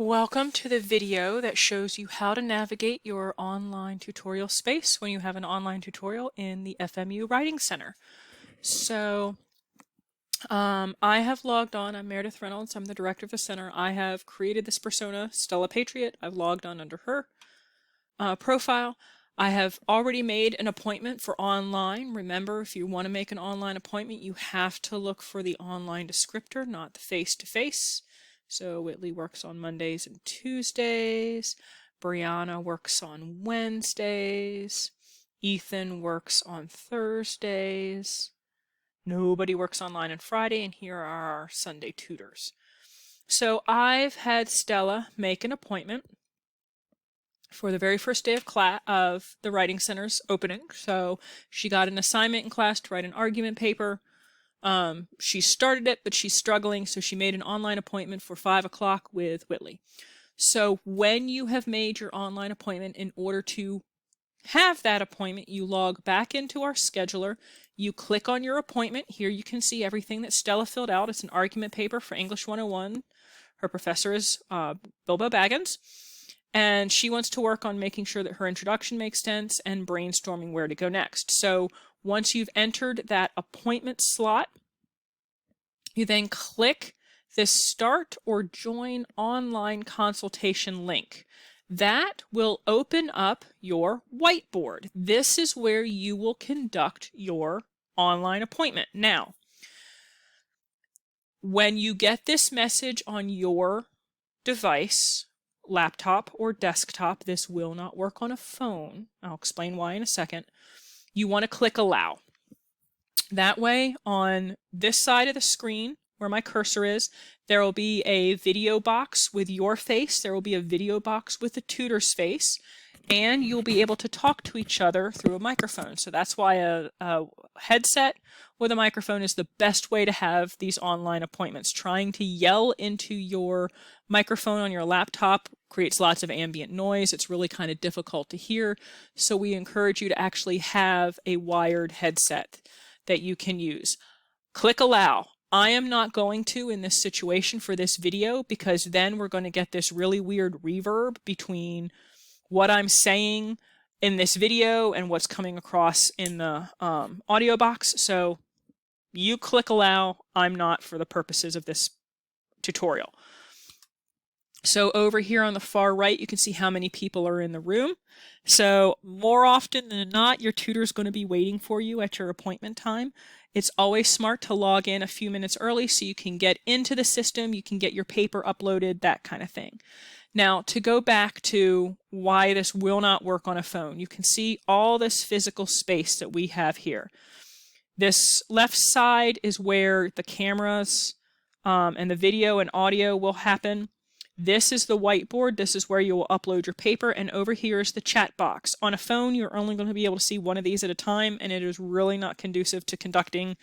Welcome to the video that shows you how to navigate your online tutorial space when you have an online tutorial in the FMU Writing Center. So I have logged on. I'm Meredith Reynolds. I'm the director of the center. I have created this persona, Stella Patriot. I've logged on under her profile. I have already made an appointment for online. Remember, if you want to make an online appointment, you have to look for the online descriptor, not the face-to-face. So Whitley works on Mondays and Tuesdays. Brianna works on Wednesdays. Ethan works on Thursdays. Nobody works online on Friday, and here are our Sunday tutors. So I've had Stella make an appointment for the very first day of class of the Writing Center's opening. So she got an assignment in class to write an argument paper. She started it, but she's struggling, so she made an online appointment for 5 o'clock with Whitley. So when you have made your online appointment, in order to have that appointment, you log back into our scheduler. You click on your appointment. Here you can see everything that Stella filled out. It's an argument paper for English 101. Her professor is Bilbo Baggins. And she wants to work on making sure that her introduction makes sense and brainstorming where to go next. So once you've entered that appointment slot, you then click this Start or Join Online Consultation link. That will open up your whiteboard. This is where you will conduct your online appointment. Now, when you get this message on your device, laptop or desktop, this will not work on a phone. I'll explain why in a second. You want to click Allow. That way, on this side of the screen, where my cursor is, there will be a video box with your face. There will be a video box with the tutor's face, and you'll be able to talk to each other through a microphone. So that's why a headset with a microphone is the best way to have these online appointments. Trying to yell into your microphone on your laptop creates lots of ambient noise. It's really kind of difficult to hear. So we encourage you to actually have a wired headset that you can use. Click Allow. I am not going to in this situation for this video, because then we're going to get this really weird reverb between what I'm saying in this video and what's coming across in the audio box. So you click Allow. I'm not for the purposes of this tutorial. So over here on the far right, you can see how many people are in the room. So more often than not, your tutor is going to be waiting for you at your appointment time. It's always smart to log in a few minutes early so you can get into the system, you can get your paper uploaded, that kind of thing. Now, to go back to why this will not work on a phone, you can see all this physical space that we have here. This left side is where the cameras and the video and audio will happen. This is the whiteboard. This is where you will upload your paper, and over here is the chat box. On a phone, you're only going to be able to see one of these at a time, and it is really not conducive to conducting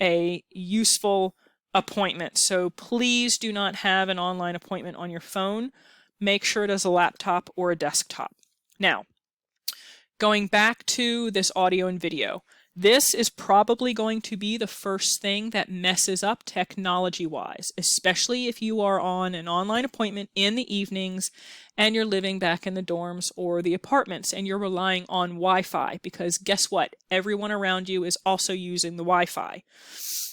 a useful appointment. So please do not have an online appointment on your phone. Make sure it is a laptop or a desktop. Now, going back to this audio and video, this is probably going to be the first thing that messes up technology-wise, especially if you are on an online appointment in the evenings and you're living back in the dorms or the apartments and you're relying on Wi-Fi, because guess what? Everyone around you is also using the Wi-Fi.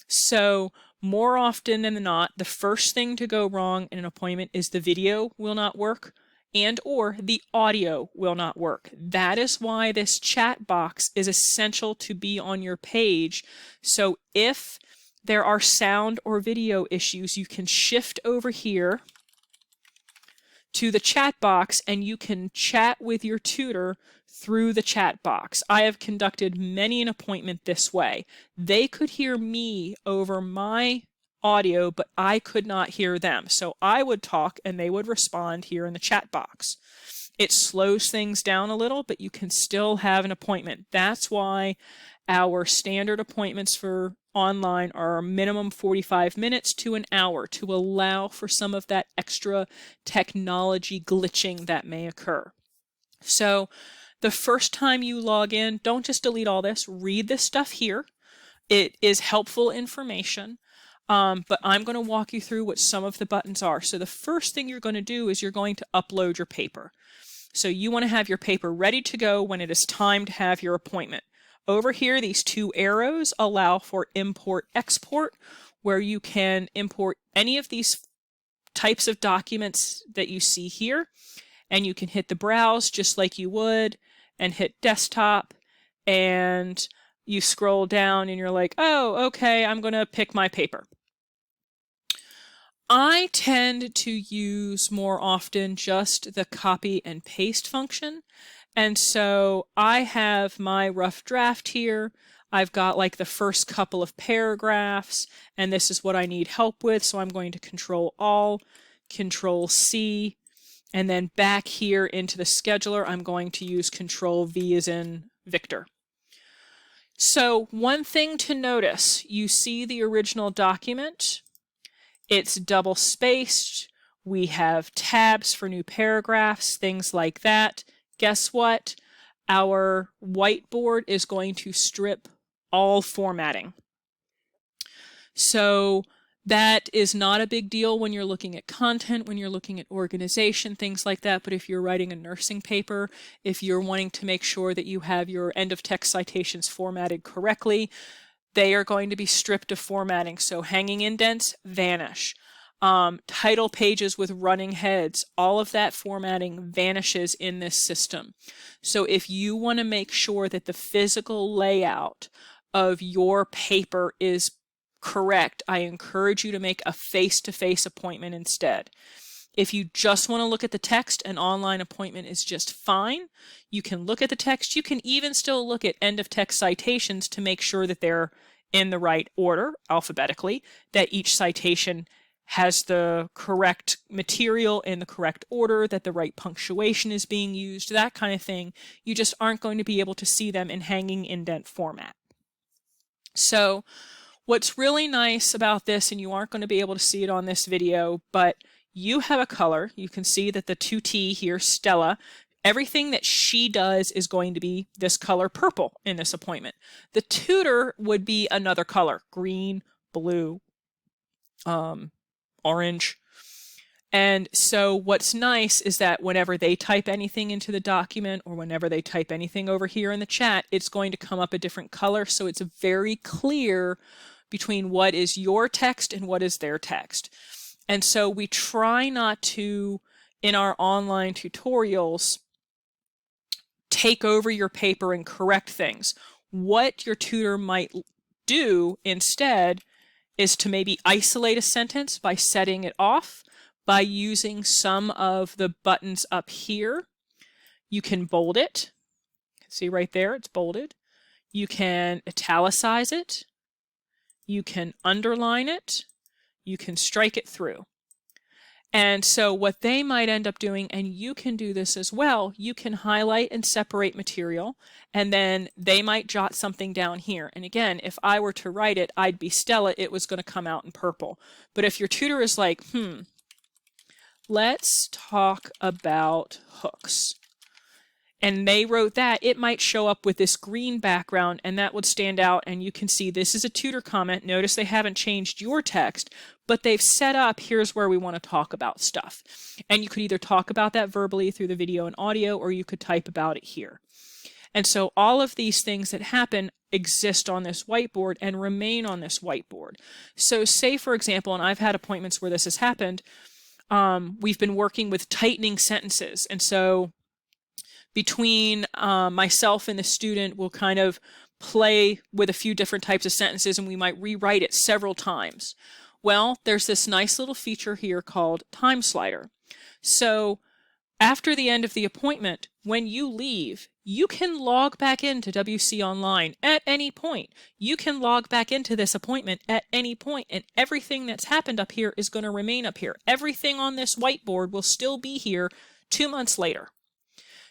So more often than not, the first thing to go wrong in an appointment is the video will not work, and or the audio will not work. That is why this chat box is essential to be on your page. So if there are sound or video issues, you can shift over here to the chat box and you can chat with your tutor through the chat box. I have conducted many an appointment this way. They could hear me over my audio, but I could not hear them. So I would talk and they would respond here in the chat box. It slows things down a little, but you can still have an appointment. That's why our standard appointments for online are a minimum 45 minutes to an hour, to allow for some of that extra technology glitching that may occur. So the first time you log in, don't just delete all this. Read this stuff here. It is helpful information. but I'm going to walk you through what some of the buttons are. So the first thing you're going to do is you're going to upload your paper. So you want to have your paper ready to go when it is time to have your appointment. Over here, these two arrows allow for import-export, where you can import any of these types of documents that you see here, and you can hit the browse just like you would and hit desktop, and you scroll down and you're like, oh, okay, I'm going to pick my paper. I tend to use more often just the copy and paste function. And so I have my rough draft here. I've got like the first couple of paragraphs, and this is what I need help with. So I'm going to Control All, Control C, and then back here into the scheduler, I'm going to use Control V as in Victor. So one thing to notice, you see the original document. It's double spaced. We have tabs for new paragraphs, things like that. Guess what? Our whiteboard is going to strip all formatting. So that is not a big deal when you're looking at content, when you're looking at organization, things like that. But if you're writing a nursing paper, if you're wanting to make sure that you have your end of text citations formatted correctly, they are going to be stripped of formatting. So hanging indents vanish. Title pages with running heads, all of that formatting vanishes in this system. So if you want to make sure that the physical layout of your paper is correct, I encourage you to make a face-to-face appointment instead. If you just want to look at the text, an online appointment is just fine. You can look at the text. You can even still look at end of text citations to make sure that they're in the right order alphabetically, that each citation has the correct material in the correct order, that the right punctuation is being used, that kind of thing. You just aren't going to be able to see them in hanging indent format. So what's really nice about this, and you aren't going to be able to see it on this video, but you have a color. You can see that the 2T here, Stella, everything that she does is going to be this color purple in this appointment. The tutor would be another color, green, blue, orange. And so what's nice is that whenever they type anything into the document or whenever they type anything over here in the chat, it's going to come up a different color. So it's very clear between what is your text and what is their text. And so we try not to, in our online tutorials, take over your paper and correct things. What your tutor might do instead is to maybe isolate a sentence by setting it off, by using some of the buttons up here. You can bold it. See right there, it's bolded. You can italicize it. You can underline it. You can strike it through. And so what they might end up doing, and you can do this as well, you can highlight and separate material, and then they might jot something down here. And again, if I were to write it, I'd be Stella, it was going to come out in purple. But if your tutor is like, let's talk about hooks, and they wrote that, it might show up with this green background, and that would stand out, and you can see this is a tutor comment. Notice they haven't changed your text, but they've set up, here's where we want to talk about stuff. And you could either talk about that verbally through the video and audio, or you could type about it here. And so all of these things that happen exist on this whiteboard and remain on this whiteboard. So say, for example, and I've had appointments where this has happened, we've been working with tightening sentences. And so between myself and the student, we'll kind of play with a few different types of sentences, and we might rewrite it several times. Well, there's this nice little feature here called Time Slider. So after the end of the appointment, when you leave, you can log back into WC Online at any point. You can log back into this appointment at any point, and everything that's happened up here is going to remain up here. Everything on this whiteboard will still be here 2 months later.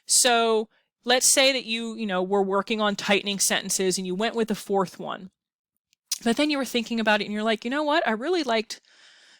So let's say that you were working on tightening sentences and you went with the fourth one, but then you were thinking about it and you're like, you know what? I really liked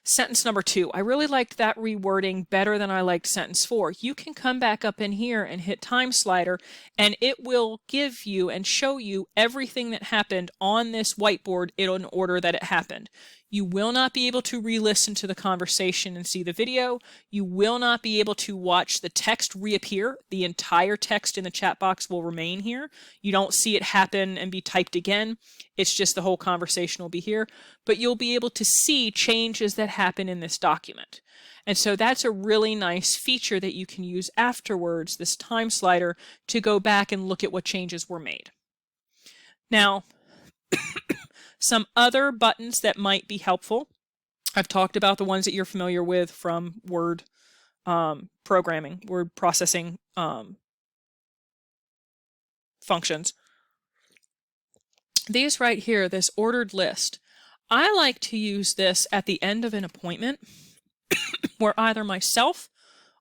sentence number 2. I really liked that rewording better than I liked sentence 4. You can come back up in here and hit Time Slider, and it will give you and show you everything that happened on this whiteboard in order that it happened. You will not be able to re-listen to the conversation and see the video. You will not be able to watch the text reappear. The entire text in the chat box will remain here. You don't see it happen and be typed again. It's just the whole conversation will be here, but you'll be able to see changes that happen in this document. And so that's a really nice feature that you can use afterwards, this time slider, to go back and look at what changes were made. Now, some other buttons that might be helpful. I've talked about the ones that you're familiar with from word programming, word processing functions. These right here, this ordered list, I like to use this at the end of an appointment where either myself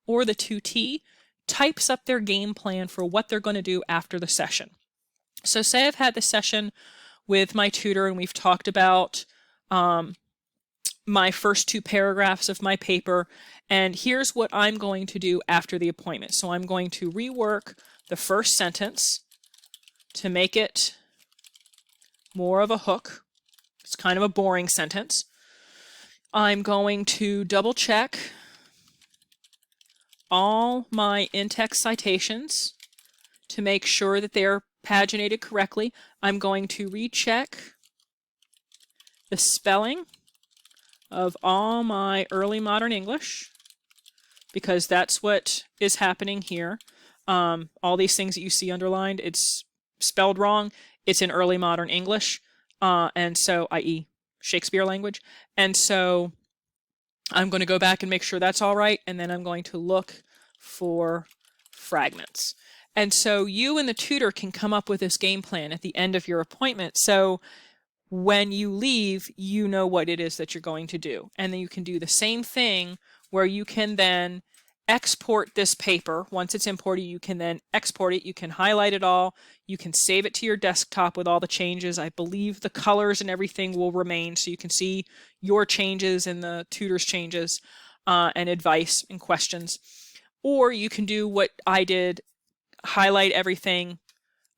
or the 2T types up their game plan for what they're going to do after the session. So say I've had the session with my tutor and we've talked about my first 2 paragraphs of my paper, and here's what I'm going to do after the appointment. So I'm going to rework the first sentence to make it more of a hook. It's kind of a boring sentence. I'm going to double check all my in-text citations to make sure that they're paginated correctly. I'm going to recheck the spelling of all my early modern English, because that's what is happening here. All these things that you see underlined, it's spelled wrong. It's in early modern English, and so, i.e. Shakespeare language. And so I'm going to go back and make sure that's all right, and then I'm going to look for fragments. And so you and the tutor can come up with this game plan at the end of your appointment. So when you leave, you know what it is that you're going to do. And then you can do the same thing where you can then export this paper. Once it's imported, you can then export it. You can highlight it all. You can save it to your desktop with all the changes. I believe the colors and everything will remain, so you can see your changes and the tutor's changes and advice and questions. Or you can do what I did, highlight everything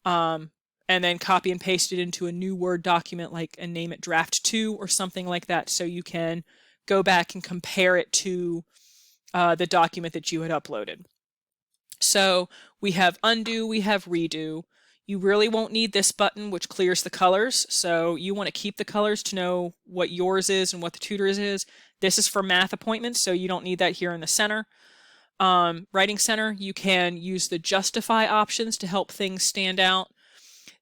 and then copy and paste it into a new Word document, like, and name it draft 2 or something like that, so you can go back and compare it to the document that you had uploaded. So we have undo, we have redo. You really won't need this button, which clears the colors. So you want to keep the colors to know what yours is and what the tutor's is. This is for math appointments, so you don't need that here in the center. Writing center, you can use the justify options to help things stand out.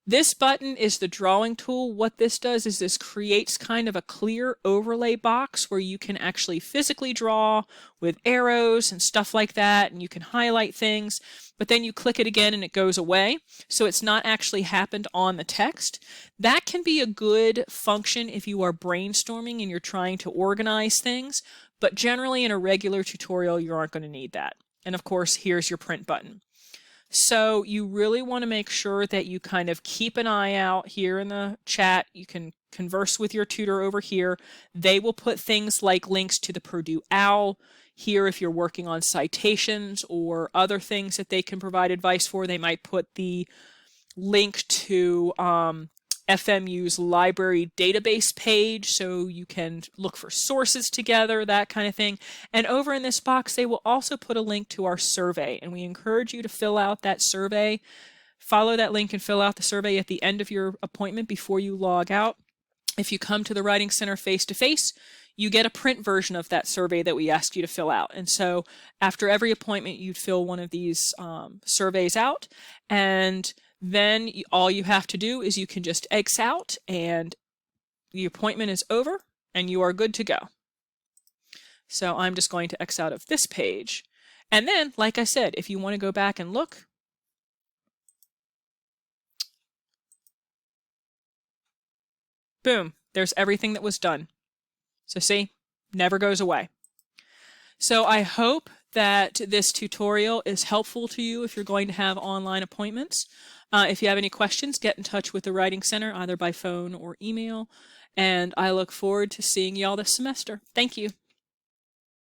This button is the drawing tool. What this does is this creates kind of a clear overlay box where you can actually physically draw with arrows and stuff like that, and you can highlight things, but then you click it again and it goes away. So it's not actually happened on the text. That can be a good function if you are brainstorming and you're trying to organize things, but generally in a regular tutorial, you aren't going to need that. And of course, here's your print button. So you really want to make sure that you kind of keep an eye out here in the chat. You can converse with your tutor over here. They will put things like links to the Purdue OWL here if you're working on citations or other things that they can provide advice for. They might put the link to FMU's library database page so you can look for sources together, that kind of thing. And over in this box, they will also put a link to our survey, and we encourage you to fill out that survey. Follow that link and fill out the survey at the end of your appointment before you log out. If you come to the Writing Center face-to-face, you get a print version of that survey that we asked you to fill out. And so after every appointment, you'd fill one of these surveys out, and then all you have to do is you can just X out and the appointment is over and you are good to go. So I'm just going to X out of this page. And then, like I said, if you want to go back and look, boom, there's everything that was done. So see, never goes away. So I hope that this tutorial is helpful to you if you're going to have online appointments. If you have any questions, get in touch with the Writing Center, either by phone or email. And I look forward to seeing y'all this semester. Thank you.